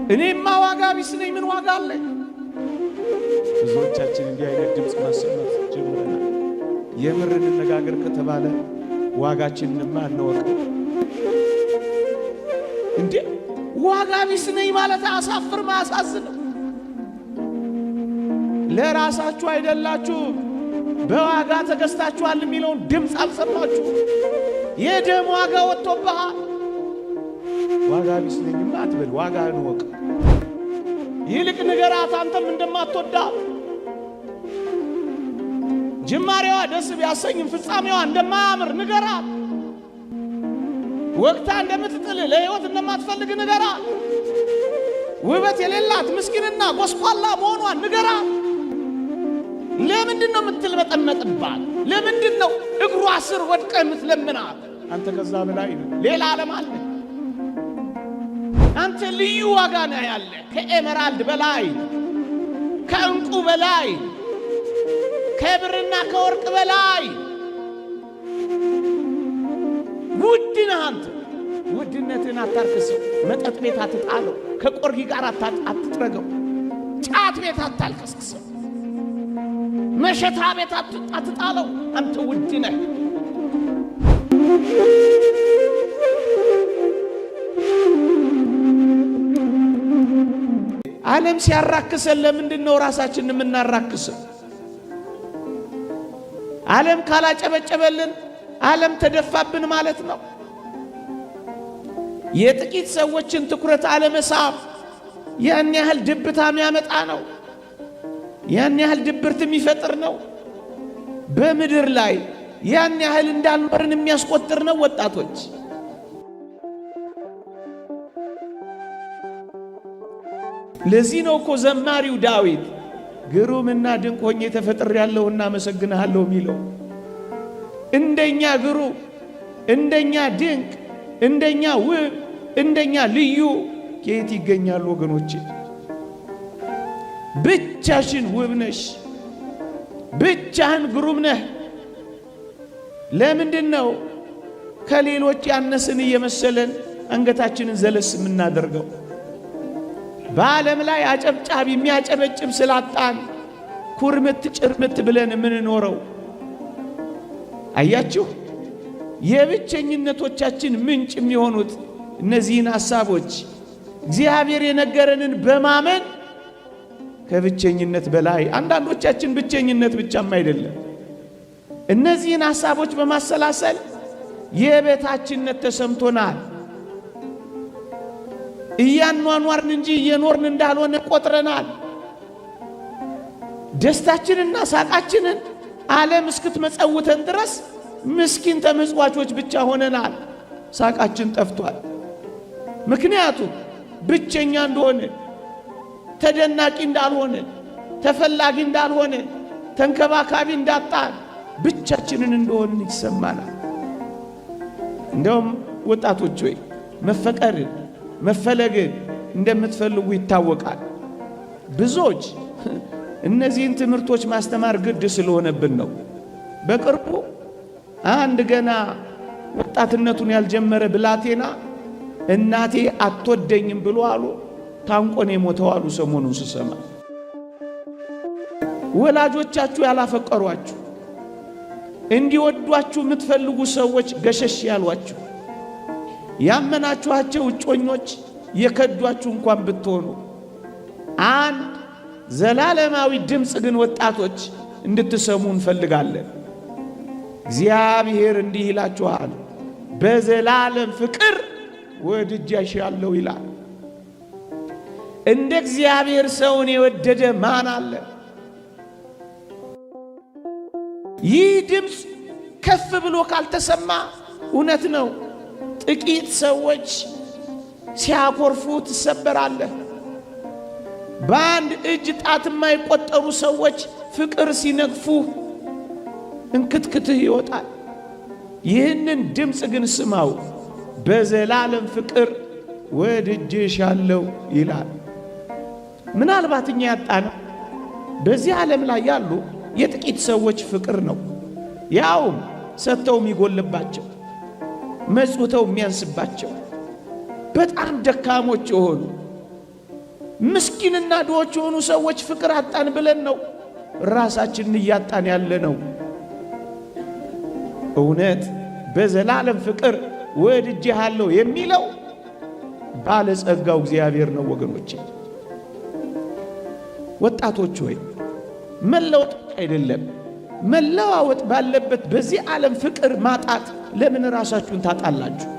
እኔማ ዋጋ ቢስ ነኝ ምን ዋጋ አለኝ? ብዙዎቻችን እንዲህ አይነት ድምፅ ማሰማት ጀምረናል። የምር እንነጋገር ከተባለ ዋጋችንንማ አንወቅም እንዴ? ዋጋ ቢስ ነኝ ማለት አሳፍርም አያሳዝንም? ለራሳችሁ አይደላችሁ በዋጋ ተገዝታችኋል የሚለውን ድምፅ አልሰማችሁ? የደም ዋጋ ወጥቶብሃል። ዋጋ ቢስ ነኝማ አትበል፣ ዋጋህን ወቅ። ይልቅ ንገራት አንተም እንደማትወዳት። ጅማሬዋ ደስ ቢያሰኝም ፍጻሜዋ እንደማያምር ንገራት። ወቅታ እንደምትጥል ለሕይወት እንደማትፈልግ ንገራት። ውበት የሌላት ምስኪንና ጎስቋላ መሆኗን ንገራት። ለምንድን ነው የምትልመጠመጥባት? ለምንድን ነው እግሯ ስር ወድቀህ የምትለምናት? አንተ ከዛ በላይ ሌላ ዓለም አለ። አንተ ልዩ ዋጋ ነው ያለ። ከኤመራልድ በላይ፣ ከእንቁ በላይ፣ ከብርና ከወርቅ በላይ ውድ ነህ አንተ። ውድነትን አታርክሰው። መጠጥ ቤት አትጣለው። ከቆርጊ ጋር አትጥረገው። ጫት ቤት አታልከስክሰው። መሸታ ቤት አትጣለው። አንተ ውድ ነህ። ዓለም ሲያራክሰን ለምንድን ነው ራሳችንን የምናራክሰው? ዓለም ካላጨበጨበልን ዓለም ተደፋብን ማለት ነው። የጥቂት ሰዎችን ትኩረት አለመሳብ ያን ያህል ድብታ የሚያመጣ ነው። ያን ያህል ድብርት የሚፈጥር ነው። በምድር ላይ ያን ያህል እንዳልኖርን የሚያስቆጥር ነው። ወጣቶች ለዚህ ነው እኮ ዘማሪው ዳዊት ግሩምና ድንቅ ሆኜ ተፈጥሬያለሁና አመሰግንሃለሁ የሚለው። እንደኛ ግሩም፣ እንደኛ ድንቅ፣ እንደኛ ውብ፣ እንደኛ ልዩ ከየት ይገኛሉ ወገኖቼ? ብቻሽን ውብ ነሽ፣ ብቻህን ግሩም ነህ። ለምንድን ነው ከሌሎች ያነስን እየመሰለን አንገታችንን ዘለስ የምናደርገው? በዓለም ላይ አጨብጫቢ የሚያጨበጭብ ስላጣን ኩርምት ጭርምት ብለን የምንኖረው። አያችሁ፣ የብቸኝነቶቻችን ምንጭ የሚሆኑት እነዚህን ሐሳቦች እግዚአብሔር የነገረንን በማመን ከብቸኝነት በላይ አንዳንዶቻችን ብቸኝነት ብቻም አይደለም፣ እነዚህን ሐሳቦች በማሰላሰል የበታችነት ተሰምቶናል። እያኗኗርን እንጂ እየኖርን እንዳልሆነ ቆጥረናል። ደስታችንና ሳቃችንን ዓለም እስክትመጸውተን ድረስ ምስኪን ተመጽዋቾች ብቻ ሆነናል። ሳቃችን ጠፍቷል። ምክንያቱም ብቸኛ እንደሆነ፣ ተደናቂ እንዳልሆነ፣ ተፈላጊ እንዳልሆነ፣ ተንከባካቢ እንዳጣን፣ ብቻችንን እንደሆንን ይሰማናል። እንደውም ወጣቶች ሆይ መፈቀርን መፈለግን እንደምትፈልጉ ይታወቃል። ብዙዎች እነዚህን ትምህርቶች ማስተማር ግድ ስለሆነብን ነው። በቅርቡ አንድ ገና ወጣትነቱን ያልጀመረ ብላቴና እናቴ አትወደኝም ብሎ አሉ ታንቆን የሞተው አሉ። ሰሞኑን ስሰማ ወላጆቻችሁ ያላፈቀሯችሁ እንዲወዷችሁ የምትፈልጉ ሰዎች ገሸሽ ያሏችሁ፣ ያመናችኋቸው እጮኞች የከዷችሁ እንኳን ብትሆኑ አንድ ዘላለማዊ ድምፅ ግን ወጣቶች እንድትሰሙ እንፈልጋለን። እግዚአብሔር እንዲህ ይላችኋል፣ በዘላለም ፍቅር ወድጄሻለሁ ይላል። እንደ እግዚአብሔር ሰውን የወደደ ማን አለ? ይህ ድምፅ ከፍ ብሎ ካልተሰማ እውነት ነው ጥቂት ሰዎች ሲያኮርፉ ትሰበራለህ። በአንድ እጅ ጣት የማይቆጠሩ ሰዎች ፍቅር ሲነግፉ እንክትክትህ ይወጣል። ይህንን ድምፅ ግን ስማው፣ በዘላለም ፍቅር ወድጄሻለሁ ይላል። ምናልባት እኛ ያጣነው በዚህ ዓለም ላይ ያሉ የጥቂት ሰዎች ፍቅር ነው። ያውም ሰጥተው የሚጎልባቸው፣ መጽውተው የሚያንስባቸው፣ በጣም ደካሞች የሆኑ ምስኪንና ድሆች የሆኑ ሰዎች ፍቅር አጣን ብለን ነው ራሳችንን እያጣን ያለ ነው። እውነት በዘላለም ፍቅር ወድጄሃለሁ የሚለው ባለጸጋው እግዚአብሔር ነው ወገኖቼ። ወጣቶች ሆይ መለወጥ አይደለም መለዋወጥ ባለበት በዚህ ዓለም ፍቅር ማጣት ለምን ራሳችሁን ታጣላችሁ?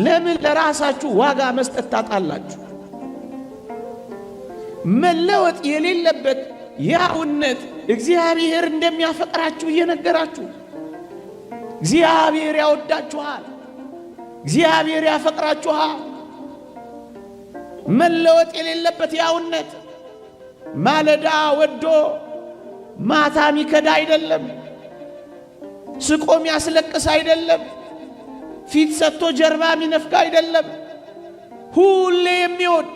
ለምን ለራሳችሁ ዋጋ መስጠት ታጣላችሁ? መለወጥ የሌለበት ያውነት እግዚአብሔር እንደሚያፈቅራችሁ እየነገራችሁ እግዚአብሔር ያወዳችኋል፣ እግዚአብሔር ያፈቅራችኋል። መለወጥ የሌለበት ያውነት ማለዳ ወዶ ማታ ሚከዳ አይደለም፣ ስቆም ያስለቅስ አይደለም፣ ፊት ሰጥቶ ጀርባ ሚነፍቅ አይደለም። ሁሌ የሚወድ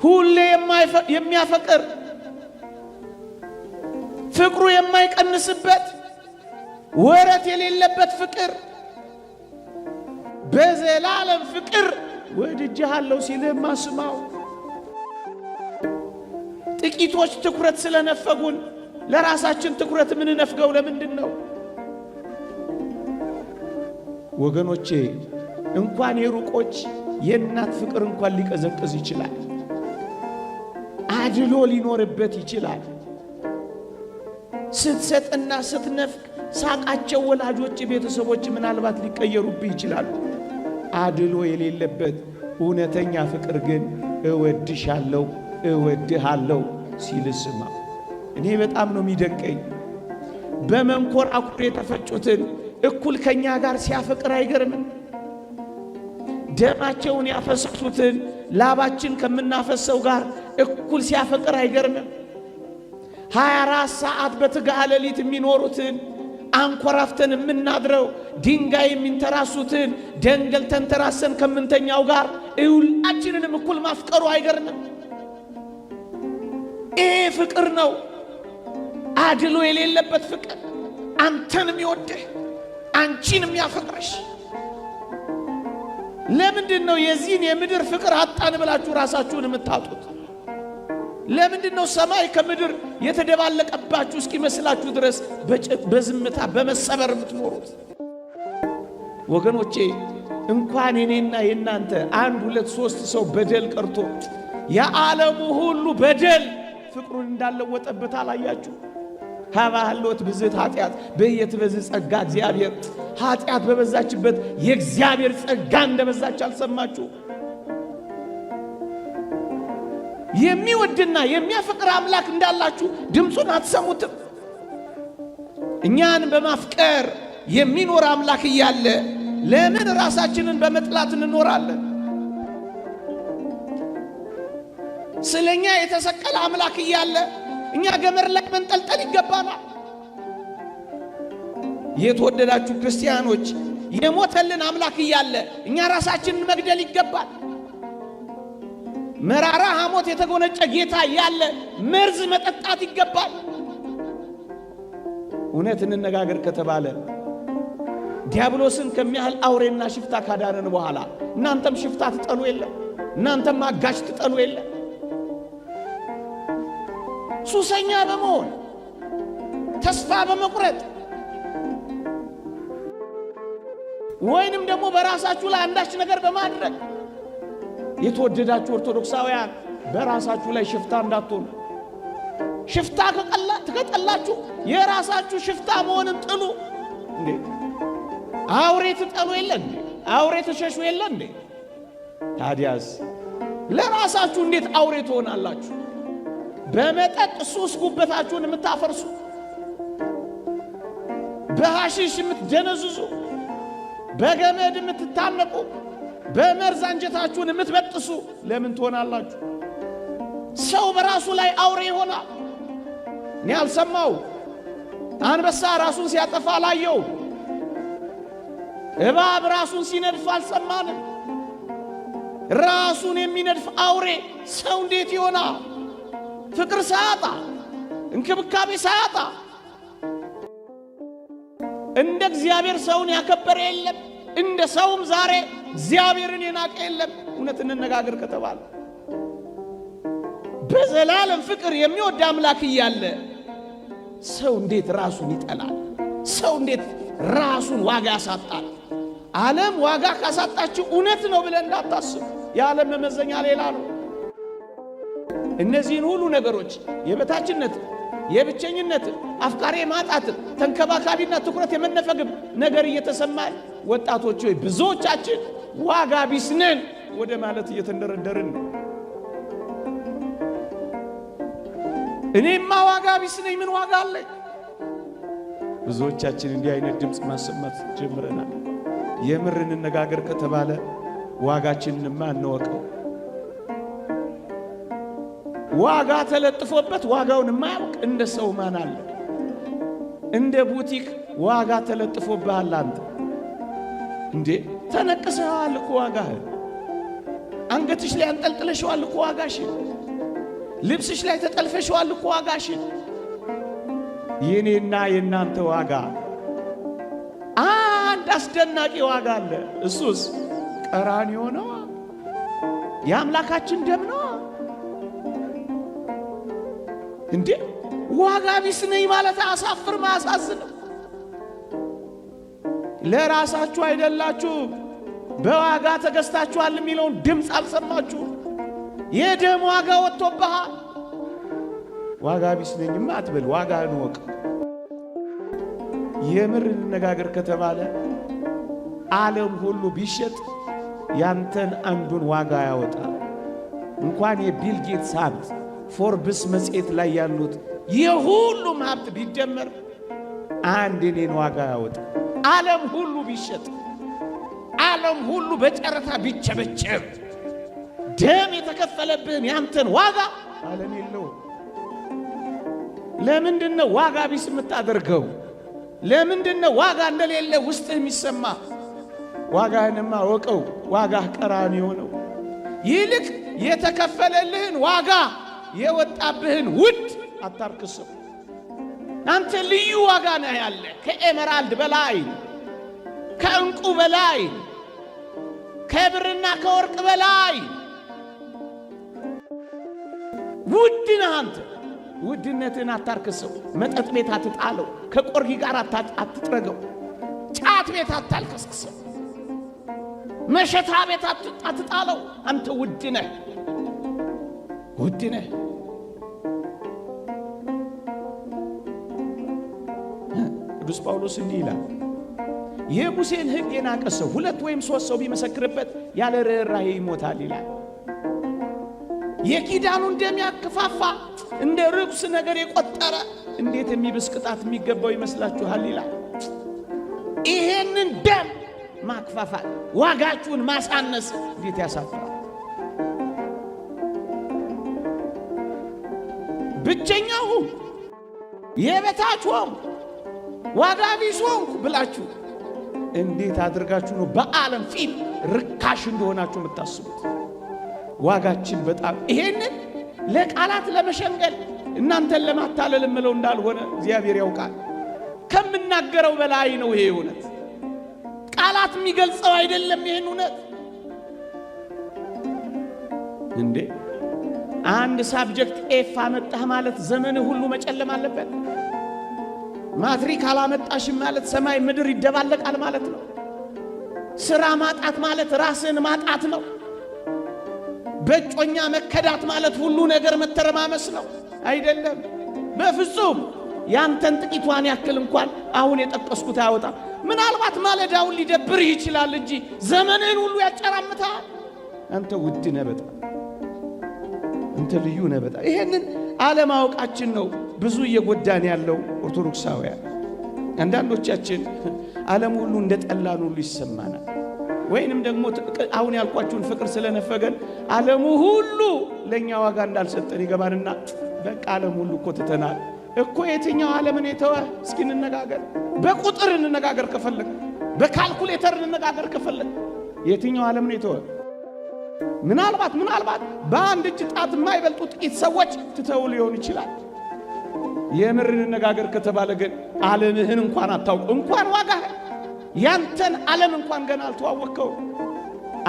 ሁሌ የሚያፈቅር ፍቅሩ የማይቀንስበት ወረት የሌለበት ፍቅር በዘላለም ፍቅር ወድጄሃለሁ ሲልህማ ስማው። ጥቂቶች ትኩረት ስለነፈጉን ለራሳችን ትኩረት ምን ነፍገው ለምንድን ነው? ወገኖቼ እንኳን የሩቆች የእናት ፍቅር እንኳን ሊቀዘቅዝ ይችላል። አድሎ ሊኖርበት ይችላል። ስትሰጥና ስትነፍቅ ሳቃቸው ወላጆች ቤተሰቦች ምናልባት ሊቀየሩብህ ይችላሉ። አድሎ የሌለበት እውነተኛ ፍቅር ግን እወድሻለሁ እወድሃለሁ ሲል ስማ። እኔ በጣም ነው የሚደንቀኝ። በመንኮራኩር የተፈጩትን እኩል ከኛ ጋር ሲያፈቅር አይገርምም? ደማቸውን ያፈሰሱትን ላባችን ከምናፈሰው ጋር እኩል ሲያፈቅር አይገርምም? 24 ሰዓት በትጋሃ ሌሊት የሚኖሩትን አንኮራፍተን የምናድረው ድንጋይ የሚንተራሱትን ደንገል ተንተራሰን ከምንተኛው ጋር ሁላችንንም እኩል ማፍቀሩ አይገርምም? ይሄ ፍቅር ነው፣ አድሎ የሌለበት ፍቅር። አንተንም ይወድህ አንቺንም ያፈቅርሽ። ለምንድን ነው የዚህን የምድር ፍቅር አጣን ብላችሁ ራሳችሁን የምታጡት? ለምንድን ነው ሰማይ ከምድር የተደባለቀባችሁ እስኪመስላችሁ ድረስ በዝምታ በመሰበር የምትኖሩት? ወገኖቼ እንኳን የኔና የናንተ 1 2 3 ሰው በደል ቀርቶ የዓለሙ ሁሉ በደል ፍቅሩን እንዳለወጠበት አላያችሁ? ሀባህሎት ብዝት ኃጢአት በየትበዝ ጸጋ እግዚአብሔር ኃጢአት በበዛችበት የእግዚአብሔር ጸጋ እንደበዛች አልሰማችሁ? የሚወድና የሚያፈቅር አምላክ እንዳላችሁ ድምፁን አትሰሙትም? እኛን በማፍቀር የሚኖር አምላክ እያለ ለምን ራሳችንን በመጥላት እንኖራለን? ስለኛ የተሰቀለ አምላክ እያለ እኛ ገመድ ላይ መንጠልጠል ይገባናል? የተወደዳችሁ ክርስቲያኖች የሞተልን አምላክ እያለ እኛ ራሳችንን መግደል ይገባል? መራራ ሐሞት የተጎነጨ ጌታ እያለ መርዝ መጠጣት ይገባል? እውነት እንነጋገር ከተባለ ዲያብሎስን ከሚያህል አውሬና ሽፍታ ካዳነን በኋላ እናንተም ሽፍታ ትጠሉ የለም? እናንተም አጋሽ ትጠሉ የለም? ሱሰኛ በመሆን ተስፋ በመቁረጥ ወይንም ደግሞ በራሳችሁ ላይ አንዳች ነገር በማድረግ የተወደዳችሁ ኦርቶዶክሳውያን በራሳችሁ ላይ ሽፍታ እንዳትሆኑ። ሽፍታ ከጠላችሁ የራሳችሁ ሽፍታ መሆንን ጥሉ። እንዴ አውሬ ትጠሉ የለ እንዴ? አውሬ ተሸሹ የለ እንዴ? ታዲያስ ለራሳችሁ እንዴት አውሬ ትሆናላችሁ? በመጠጥ ሱስ ጉበታችሁን የምታፈርሱ፣ በሐሺሽ የምትደነዝዙ፣ በገመድ የምትታነቁ፣ በመርዝ አንጀታችሁን የምትበጥሱ ለምን ትሆናላችሁ? ሰው በራሱ ላይ አውሬ ይሆናል። እኔ አልሰማው አንበሳ ራሱን ሲያጠፋ አላየው። እባብ ራሱን ሲነድፍ አልሰማንም። ራሱን የሚነድፍ አውሬ ሰው እንዴት ይሆናል? ፍቅር ሳያጣ እንክብካቤ ሳያጣ እንደ እግዚአብሔር ሰውን ያከበረ የለም። እንደ ሰውም ዛሬ እግዚአብሔርን የናቀ የለም። እውነት እንነጋገር ከተባለ በዘላለም ፍቅር የሚወድ አምላክ እያለ ሰው እንዴት ራሱን ይጠላል? ሰው እንዴት ራሱን ዋጋ ያሳጣል? ዓለም ዋጋ ካሳጣችሁ እውነት ነው ብለህ እንዳታስብ። የዓለም መመዘኛ ሌላ ነው። እነዚህን ሁሉ ነገሮች የበታችነት፣ የብቸኝነት፣ አፍቃሪ ማጣት፣ ተንከባካቢና ትኩረት የመነፈግ ነገር እየተሰማን ወጣቶች ሆይ ብዙዎቻችን ዋጋ ቢስ ነን ወደ ማለት እየተንደረደርን ነው። እኔማ ዋጋ ቢስ ነኝ፣ ምን ዋጋ አለኝ? ብዙዎቻችን እንዲህ አይነት ድምፅ ማሰማት ጀምረናል። የምር እንነጋገር ከተባለ ዋጋችንንማ እንወቀው። ዋጋ ተለጥፎበት ዋጋውን የማያውቅ እንደ ሰው ማን አለ? እንደ ቡቲክ ዋጋ ተለጥፎብሃል አንተ እንዴ? ተነቅሰዋል እኮ ዋጋህ። አንገትሽ ላይ አንጠልጥለሽዋል እኮ ዋጋሽን። ልብስሽ ላይ ተጠልፈሽዋል እኮ ዋጋሽን። የኔና የናንተ ዋጋ አንድ አስደናቂ ዋጋ አለ። እሱስ ቀራንዮ ነው። የአምላካችን ደም ነው። እንዴ ዋጋ ቢስ ነኝ ማለት አሳፍር ማሳዝነው። ለራሳችሁ አይደላችሁ በዋጋ ተገዝታችኋል የሚለውን ድምፅ አልሰማችሁ? የደም ዋጋ ወጥቶብሃል። ዋጋ ቢስ ነኝማ አትበል፣ ዋጋ እንወቅ። የምር እንነጋገር ከተባለ ዓለም ሁሉ ቢሸጥ ያንተን አንዱን ዋጋ ያወጣል። እንኳን የቢል ጌትስ ሀብት ፎርብስ መጽሔት ላይ ያሉት የሁሉም ሀብት ቢደመር አንድ የኔን ዋጋ ያወጣል። ዓለም ሁሉ ቢሸጥ፣ ዓለም ሁሉ በጨረታ ቢቸበቸብ ደም የተከፈለብህን ያንተን ዋጋ ዓለም የለውም። ለምንድነው ዋጋ ቢስ የምታደርገው? ለምንድነው ዋጋ እንደሌለ ውስጥህ የሚሰማ? ዋጋህንማ ወቀው። ዋጋህ ቀራንዮ ነው። ይልቅ የተከፈለልህን ዋጋ የወጣብህን ውድ አታርክሰው። አንተ ልዩ ዋጋ ነህ ያለ ከኤመራልድ በላይ፣ ከእንቁ በላይ፣ ከብርና ከወርቅ በላይ ውድ ነህ አንተ። ውድነትን አታርክሰው። መጠጥ ቤት አትጣለው። ከቆርጊ ጋር አትጥረገው። ጫት ቤት አታልከስክሰው። መሸታ ቤት አትጣለው። አንተ ውድ ነህ፣ ውድ ነህ። ቅዱስ ጳውሎስ እንዲህ ይላል፣ የሙሴን ሕግ የናቀ ሰው 2 ወይም 3 ሰው ቢመሰክርበት ያለ ርኅራኄ ይሞታል ይላል። የኪዳኑን ደም ያከፋፋ እንደ ርኩስ ነገር የቆጠረ እንዴት የሚብስ ቅጣት የሚገባው ይመስላችኋል ይላል። ይሄንን ደም ማክፋፋት፣ ዋጋችሁን ማሳነስ እንዴት ያሳፍራል! ብቸኛው የበታች ሆንኩ፣ ዋጋ ቢስ ሆንኩ ብላችሁ እንዴት አድርጋችሁ ነው በዓለም ፊት ርካሽ እንደሆናችሁ የምታስቡት? ዋጋችን በጣም ይሄንን ለቃላት ለመሸንገል እናንተን ለማታለል እምለው እንዳልሆነ እግዚአብሔር ያውቃል። ከምናገረው በላይ ነው ይሄ እውነት። ቃላት የሚገልጸው አይደለም ይሄን እውነት። እንዴ አንድ ሳብጀክት ኤፍ አመጣህ ማለት ዘመን ሁሉ መጨለም አለበት? ማትሪክ አላመጣሽም ማለት ሰማይ ምድር ይደባለቃል ማለት ነው? ስራ ማጣት ማለት ራስን ማጣት ነው? በጮኛ መከዳት ማለት ሁሉ ነገር መተረማመስ ነው? አይደለም፣ በፍጹም። ያንተን ጥቂቷን ያክል እንኳን አሁን የጠቀስኩት አያወጣም። ምናልባት ማለዳውን ሊደብርህ ይችላል እንጂ ዘመንህን ሁሉ ያጨራምታል። አንተ ውድ ነህ በጣም፣ አንተ ልዩ ነህ በጣም። ይሄንን አለማወቃችን ነው ብዙ እየጎዳን ያለው ኦርቶዶክሳውያን። አንዳንዶቻችን ዓለም ሁሉ እንደ ጠላን ሁሉ ይሰማናል። ወይንም ደግሞ አሁን ያልኳችሁን ፍቅር ስለነፈገን ዓለሙ ሁሉ ለኛ ዋጋ እንዳልሰጠን ይገባንና በቃ ዓለም ሁሉ እኮ ትተናል እኮ። የትኛው ዓለምን የተወ? እስኪ እንነጋገር። በቁጥር እንነጋገር ከፈለግ፣ በካልኩሌተር እንነጋገር ከፈለግ፣ የትኛው ዓለምን የተወ? ምናልባት በአንድ እጅ ጣት የማይበልጡ ጥቂት ሰዎች ትተው ሊሆን ይችላል። የምር እንነጋገር ከተባለ ግን ዓለምህን እንኳን አታውቅ፣ እንኳን ዋጋህ ያንተን ዓለም እንኳን ገና አልተዋወቅከው።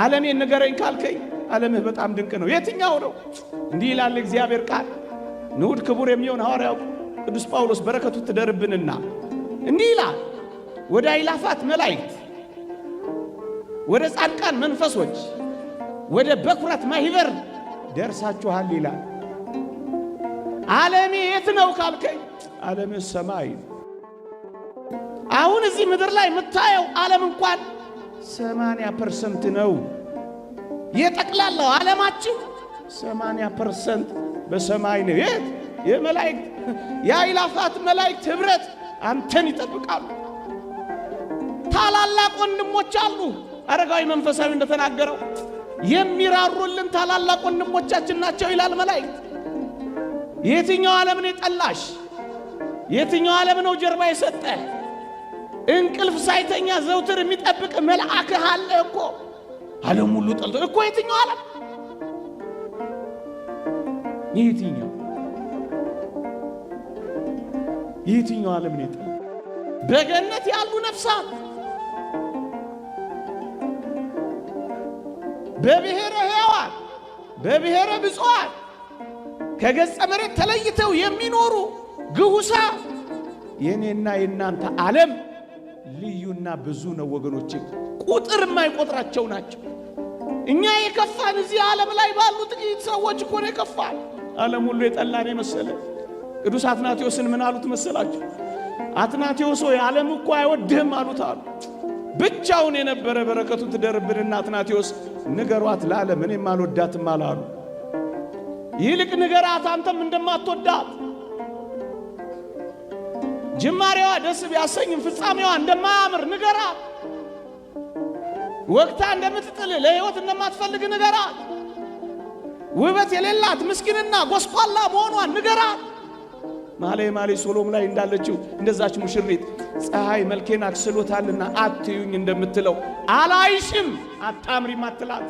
ዓለሜን ንገረኝ ካልከኝ ዓለምህ በጣም ድንቅ ነው። የትኛው ነው? እንዲህ ይላል እግዚአብሔር ቃል። ንዑድ ክቡር የሚሆን ሐዋርያው ቅዱስ ጳውሎስ በረከቱ ትደርብንና እንዲህ ይላል፣ ወደ አእላፋት መላእክት፣ ወደ ጻድቃን መንፈሶች፣ ወደ በኩራት ማህበር ደርሳችኋል ይላል። ዓለም የት ነው ካልከኝ፣ ዓለም ሰማይ ነው። አሁን እዚህ ምድር ላይ የምታየው ዓለም እንኳን 80% ነው። የጠቅላላው ዓለማችን 80% በሰማይ ነው። የመላእክት የአእላፋት መላእክት ህብረት አንተን ይጠብቃሉ። ታላላቅ ወንድሞች አሉ። አረጋዊ መንፈሳዊ እንደተናገረው የሚራሩልን ታላላቅ ወንድሞቻችን ናቸው ይላል መላእክት። የትኛው ዓለም ነው የጠላሽ? የትኛው ዓለም ነው ጀርባ የሰጠ? እንቅልፍ ሳይተኛ ዘውትር የሚጠብቅ መልአክ አለ እኮ። ዓለም ሁሉ ጠልቶ እኮ የትኛው ዓለም? የትኛው ዓለም ነው የጠላ? በገነት ያሉ ነፍሳት በብሔረ ሕያዋን በብሔረ ብፁዓን ከገጸ መሬት ተለይተው የሚኖሩ ግሁሳ የኔና የናንተ ዓለም ልዩና ብዙ ነው ወገኖቼ። ቁጥር የማይቆጥራቸው ናቸው። እኛ የከፋን እዚህ ዓለም ላይ ባሉ ጥቂት ሰዎች እኮ ነው የከፋን። ዓለም ሁሉ የጠላን መሰለ። ቅዱስ አትናቴዎስን ምን አሉት መሰላችሁ? አትናቴዎስ ሆይ ዓለም እኮ አይወድህም አሉት አሉ። ብቻውን የነበረ በረከቱ ትደርብንና አትናቴዎስ ንገሯት ለዓለም እኔም አልወዳትም አላሉ። ይልቅ ንገራት አንተም እንደማትወዳት፣ ጅማሬዋ ደስ ቢያሰኝም ፍጻሜዋ እንደማያምር ንገራት። ወቅታ እንደምትጥል ለሕይወት እንደማትፈልግ ንገራት። ውበት የሌላት ምስኪንና ጎስቋላ መሆኗን ንገራት። መኃልየ ሰሎሞን ላይ እንዳለችው እንደዛች ሙሽሪት ፀሐይ መልኬን አክስሎታልና አትዩኝ እንደምትለው አላይሽም አታምሪም አትላት።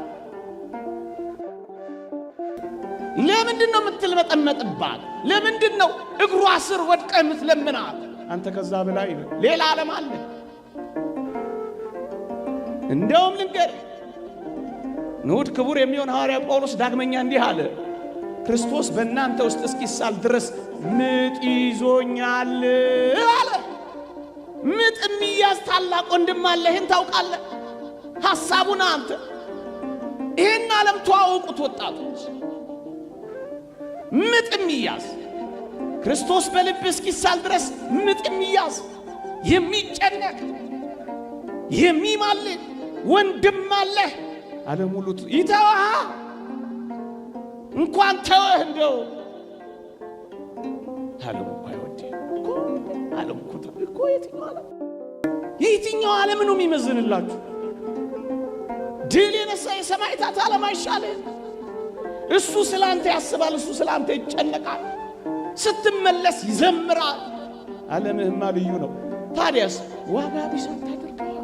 ለምንድን ነው የምትልመጠመጥባት? ለምንድን ነው እግሯ ስር ወድቀ የምትለምናት? አንተ ከዛ በላይ ሌላ ዓለም አለ። እንደውም ልንገር፣ ንዑድ ክቡር የሚሆን ሐዋርያ ጳውሎስ ዳግመኛ እንዲህ አለ፣ ክርስቶስ በእናንተ ውስጥ እስኪሳል ድረስ ምጥ ይዞኛል አለ። ምጥ የሚያዝ ታላቅ ወንድም አለ። ይህን ታውቃለህ? ሐሳቡን አንተ ይህን ዓለም ተዋወቁት ወጣቶች። ምጥ የሚያዝ ክርስቶስ በልብ እስኪሳል ድረስ ምጥ የሚያዝ የሚጨነቅ የሚማልድ ወንድም አለ። ዓለም ሁሉ ይተዋሃ እንኳን ተወህ እንደው ዓለም እኮ አይወድም እኮ። ዓለም እኮ የትኛው ዓለም ነው የሚመዝንላችሁ? ድል የነሳ የሰማዕታት ዓለም አይሻልም? እሱ ስላንተ ያስባል፣ እሱ ስላንተ ይጨነቃል፣ ስትመለስ ይዘምራል። ዓለምህማ ልዩ ነው። ታዲያስ ዋጋ ቢስ ታደርገው